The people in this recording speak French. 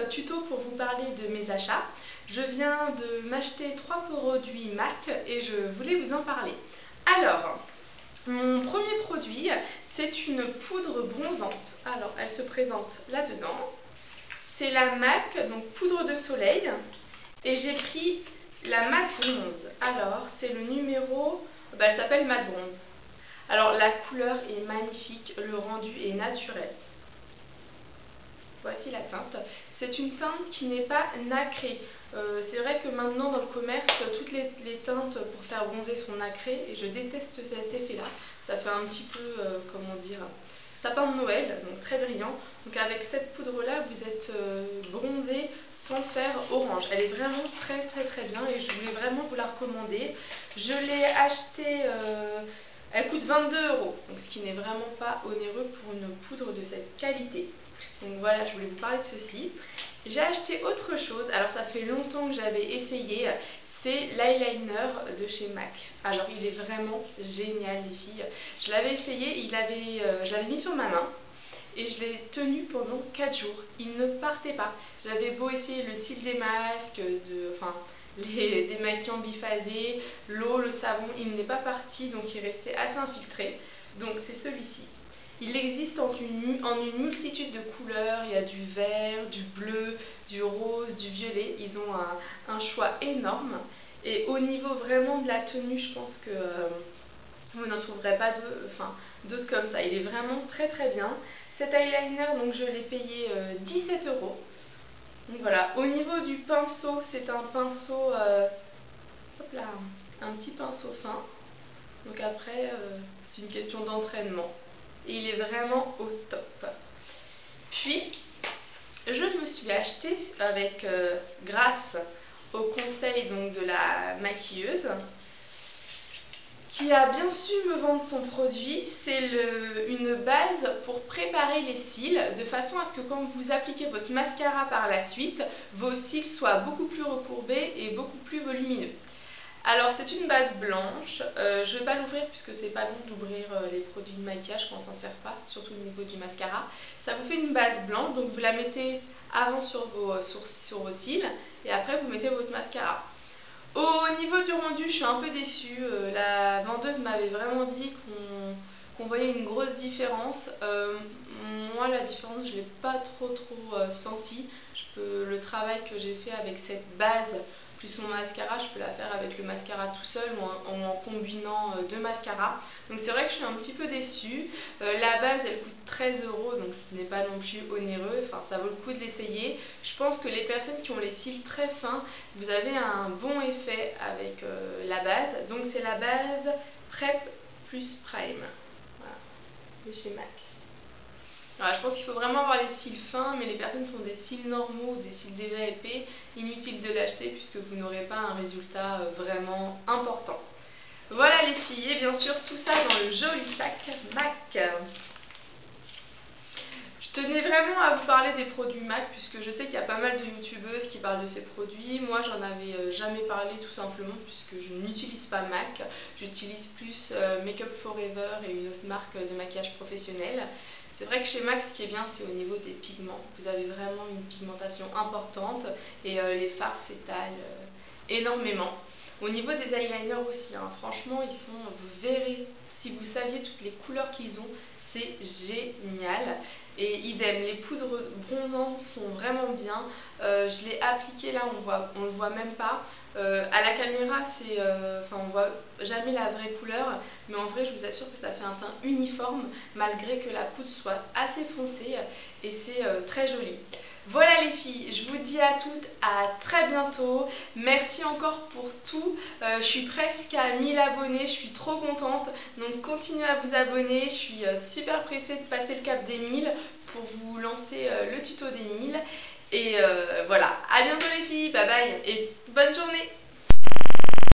tuto pour vous parler de mes achats. Je viens de m'acheter 3 produits MAC et je voulais vous en parler. Alors, mon premier produit, c'est une poudre bronzante. Alors, elle se présente là-dedans. C'est la MAC, donc poudre de soleil. Et j'ai pris la Mat Bronze. Alors, c'est le numéro... elle s'appelle Mat Bronze. Alors, la couleur est magnifique, le rendu est naturel. Voici la teinte. C'est une teinte qui n'est pas nacrée. C'est vrai que maintenant dans le commerce, toutes les teintes pour faire bronzer sont nacrées et je déteste cet effet-là. Ça fait un petit peu, comment dire, sapin de Noël, donc très brillant. Donc avec cette poudre-là, vous êtes bronzé sans faire orange. Elle est vraiment très bien et je voulais vraiment vous la recommander. Je l'ai achetée, elle coûte 22 €, donc ce qui n'est vraiment pas onéreux pour une poudre de cette qualité. Donc voilà, je voulais vous parler de ceci. J'ai acheté autre chose, alors ça fait longtemps que j'avais essayé, c'est l'eyeliner de chez MAC. Alors il est vraiment génial les filles. Je l'avais essayé, je l'avais mis sur ma main et je l'ai tenu pendant 4 jours. Il ne partait pas. J'avais beau essayer le cil des masques, les démaquillants biphasés, l'eau, le savon, il n'est pas parti, donc il restait assez infiltré. Donc c'est celui-ci. Il existe en une multitude de couleurs, il y a du vert, du bleu, du rose, du violet, ils ont un choix énorme. Et au niveau vraiment de la tenue, je pense que vous n'en trouverez pas d'autres comme ça. Il est vraiment très bien. Cet eyeliner, donc je l'ai payé 17 €. Donc voilà, au niveau du pinceau, c'est un pinceau, hop là, un petit pinceau fin. Donc après, c'est une question d'entraînement. Et il est vraiment au top. Puis, je me suis acheté grâce au conseil donc, de la maquilleuse, qui a bien su me vendre son produit. C'est une base pour préparer les cils, de façon à ce que quand vous appliquez votre mascara par la suite, vos cils soient beaucoup plus recourbés et beaucoup plus volumineux. Alors c'est une base blanche, je ne vais pas l'ouvrir puisque c'est pas bon d'ouvrir les produits de maquillage quand on s'en sert pas, surtout au niveau du mascara. Ça vous fait une base blanche, donc vous la mettez avant sur vos cils et après vous mettez votre mascara. Au niveau du rendu, je suis un peu déçue, la vendeuse m'avait vraiment dit qu'on voyait une grosse différence. Moi la différence je ne l'ai pas trop sentie. Le travail que j'ai fait avec cette base plus mon mascara, je peux la faire avec le mascara tout seul ou en combinant deux mascaras. Donc c'est vrai que je suis un petit peu déçue. La base elle coûte 13 €, donc ce n'est pas non plus onéreux, enfin ça vaut le coup de l'essayer. Je pense que les personnes qui ont les cils très fins, vous avez un bon effet avec la base. Donc c'est la base Prep plus Prime, voilà, de chez MAC. Alors, je pense qu'il faut vraiment avoir les cils fins, mais les personnes qui ont des cils normaux ou des cils déjà épais, inutile de l'acheter puisque vous n'aurez pas un résultat vraiment important. Voilà les filles, et bien sûr tout ça dans le joli sac MAC. Je tenais vraiment à vous parler des produits MAC puisque je sais qu'il y a pas mal de youtubeuses qui parlent de ces produits. Moi j'en avais jamais parlé tout simplement puisque je n'utilise pas MAC. J'utilise plus Makeup Forever et une autre marque de maquillage professionnel. C'est vrai que chez MAC, ce qui est bien, c'est au niveau des pigments. Vous avez vraiment une pigmentation importante et les fards s'étalent énormément. Au niveau des eyeliners aussi, hein, franchement, vous verrez, si vous saviez toutes les couleurs qu'ils ont, c'est génial. Et idem, les poudres bronzantes sont vraiment bien. Je l'ai appliqué là, on le voit même pas. À la caméra, on voit jamais la vraie couleur, mais en vrai, je vous assure que ça fait un teint uniforme, malgré que la poudre soit assez foncée, et c'est très joli. Voilà les filles, je vous dis à toutes à très bientôt. Merci encore pour tout. Je suis presque à 1000 abonnés, je suis trop contente. Donc continuez à vous abonner, je suis super pressée de passer le cap des 1000 pour vous lancer le tuto des 1000. Et voilà, à bientôt les filles, bye bye et bonne journée.